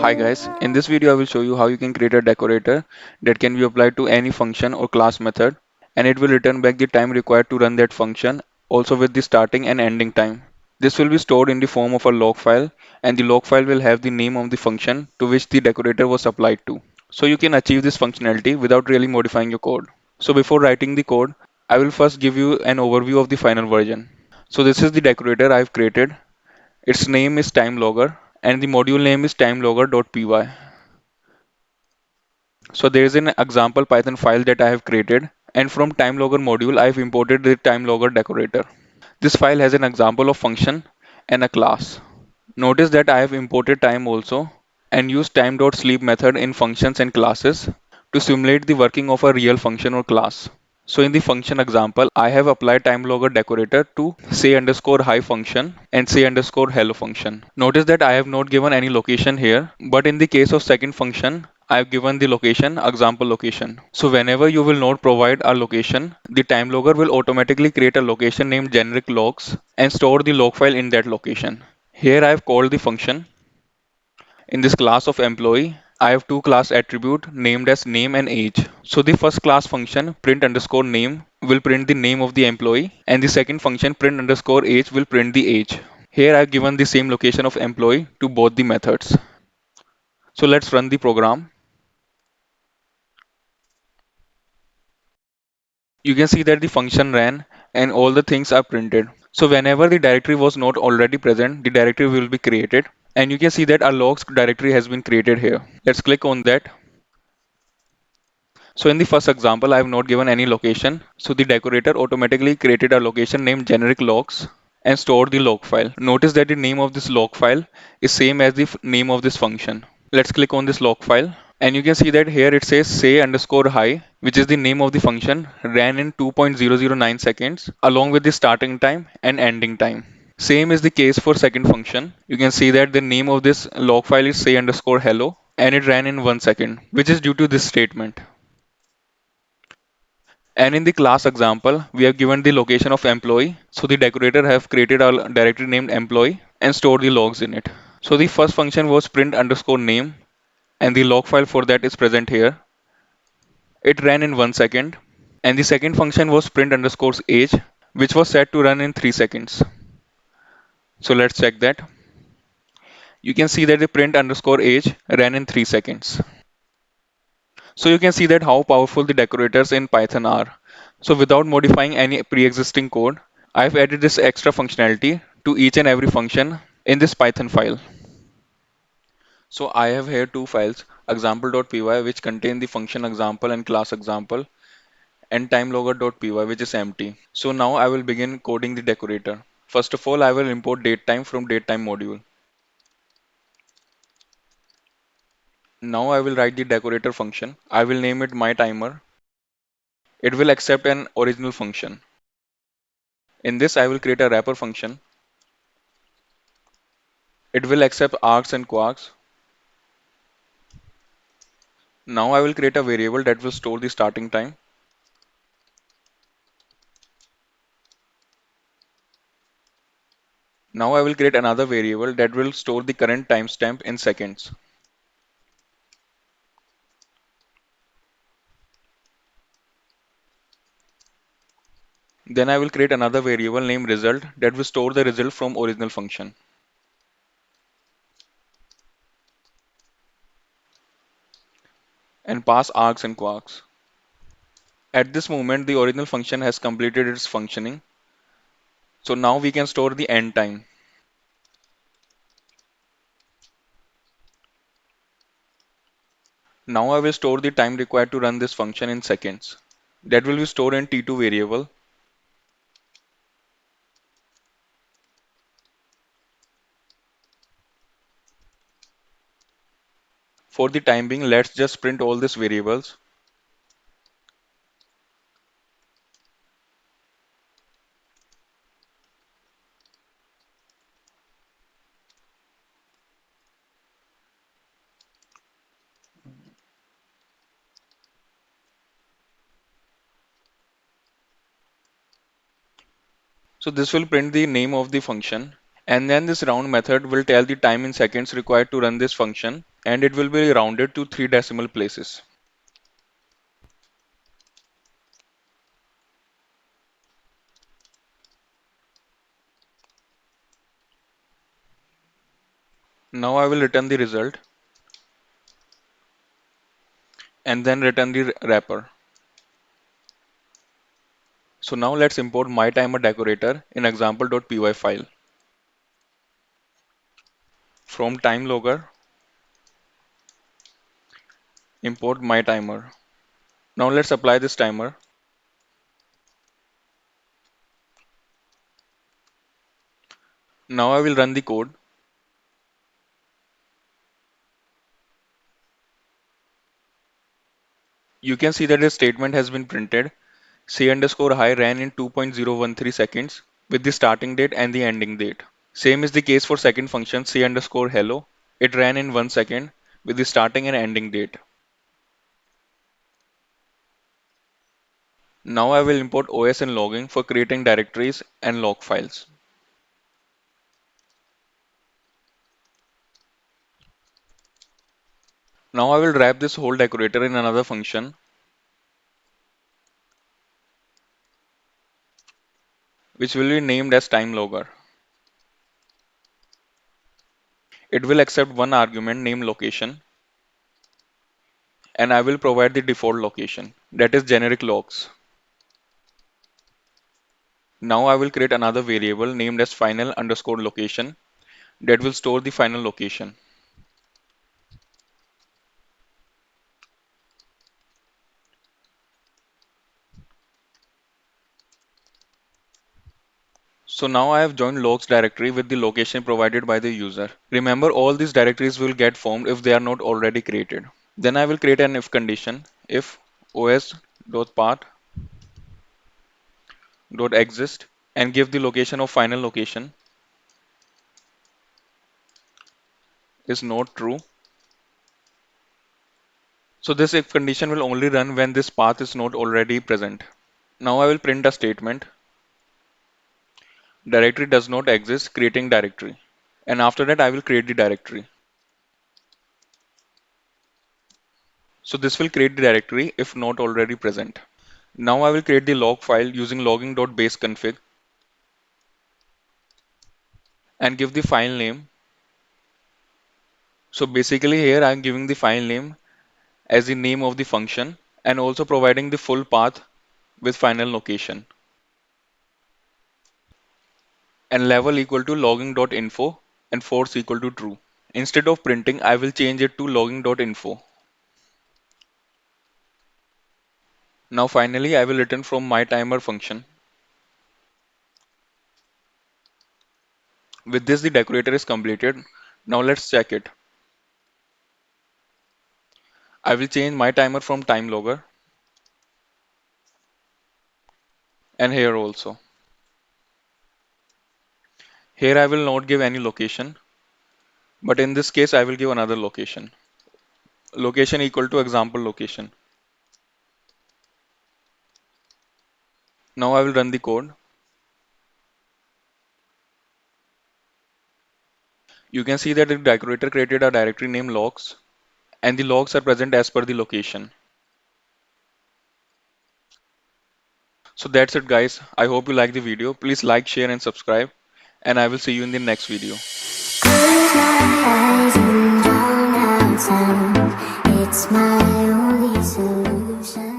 Hi guys, in this video I will show you how you can create a decorator that can be applied to any function or class method, and it will return back the time required to run that function, also with the starting and ending time. This will be stored in the form of a log file, and the log file will have the name of the function to which the decorator was applied to. So you can achieve this functionality without really modifying your code. So before writing the code, I will first give you an overview of the final version. So this is the decorator I've created. Its name is timelogger and the module name is timelogger.py. So there is an example Python file that I have created, and from timelogger module I have imported the timelogger decorator. This file has an example of function and a class. Notice that I have imported time also and used time.sleep method in functions and classes to simulate the working of a real function or class. So in the function example, I have applied timelogger decorator to say underscore hi function and say underscore hello function. Notice that I have not given any location here, but in the case of second function, I have given the location, example location. So whenever you will not provide a location, the timelogger will automatically create a location named generic logs and store the log file in that location. Here I have called the function. In this class of employee, I have two class attribute named as name and age. So the first class function print underscore name will print the name of the employee, and the second function print underscore age will print the age. Here I have given the same location of employee to both the methods. So let's run the program. You can see that the function ran and all the things are printed. So whenever the directory was not already present, the directory will be created. And you can see that our logs directory has been created here. Let's click on that. So in the first example, I have not given any location. So the decorator automatically created a location named generic logs and stored the log file. Notice that the name of this log file is same as the name of this function. Let's click on this log file. And you can see that here it says say underscore hi, which is the name of the function, ran in 2.009 seconds along with the starting time and ending time. Same is the case for second function. You can see that the name of this log file is say underscore hello and it ran in 1 second, which is due to this statement. And in the class example, we have given the location of employee. So the decorator have created a directory named employee and stored the logs in it. So the first function was print underscore name and the log file for that is present here. It ran in 1 second. And the second function was print underscore age, which was set to run in 3 seconds. So let's check that. You can see that the print underscore age ran in 3 seconds. So you can see that how powerful the decorators in Python are. So without modifying any pre-existing code, I've added this extra functionality to each and every function in this Python file. So I have here two files, example.py which contain the function example and class example, and timelogger.py which is empty. So now I will begin coding the decorator. First of all, I will import datetime from datetime module. Now I will write the decorator function. I will name it myTimer. It will accept an original function. In this, I will create a wrapper function. It will accept args and quarks. Now I will create a variable that will store the starting time. Now I will create another variable that will store the current timestamp in seconds. Then I will create another variable named result that will store the result from original function. And pass args and quarks. At this moment, the original function has completed its functioning. So now we can store the end time. Now I will store the time required to run this function in seconds. That will be stored in T2 variable. For the time being, let's just print all these variables. So this will print the name of the function. And then this round method will tell the time in seconds required to run this function. and it will be rounded to 3 decimal places. Now I will return the result and then return the wrapper. So now let's import my timer decorator in example.py file. From time logger, import my timer. Now let's apply this timer. Now I will run the code. You can see that the statement has been printed. C underscore high ran in 2.013 seconds with the starting date and the ending date. Same is the case for second function C underscore hello. It ran in 1 second with the starting and ending date. Now I will import OS and logging for creating directories and log files. Now I will wrap this whole decorator in another function, which will be named as time logger. It will accept one argument named location, and I will provide the default location, that is generic logs. Now I will create another variable named as final underscore location that will store the final location. So now I have joined logs directory with the location provided by the user. Remember, all these directories will get formed if they are not already created. Then I will create an if condition. If os.path.exist and give the location of final location is not true. So this if condition will only run when this path is not already present. Now I will print a statement. Directory does not exist, creating directory. And after that I will create the directory. So this will create the directory if not already present. Now I will create the log file using logging.baseconfig and give the file name. So basically here I am giving the file name as the name of the function and also providing the full path with final location and level equal to logging.info and force equal to true. Instead of printing, I will change it to logging.info. Now finally I will return from my timer function. With this the decorator is completed. Now let's check it. I will change my timer from time logger and here also. Here I will not give any location, but in this case I will give another location. Location equal to example location. Now I will run the code. You can see that the decorator created a directory named logs and the logs are present as per the location. So that's it guys. I hope you like the video. Please like, share and subscribe and I will see you in the next video. Close my eyes and drown out sound. It's my only solution.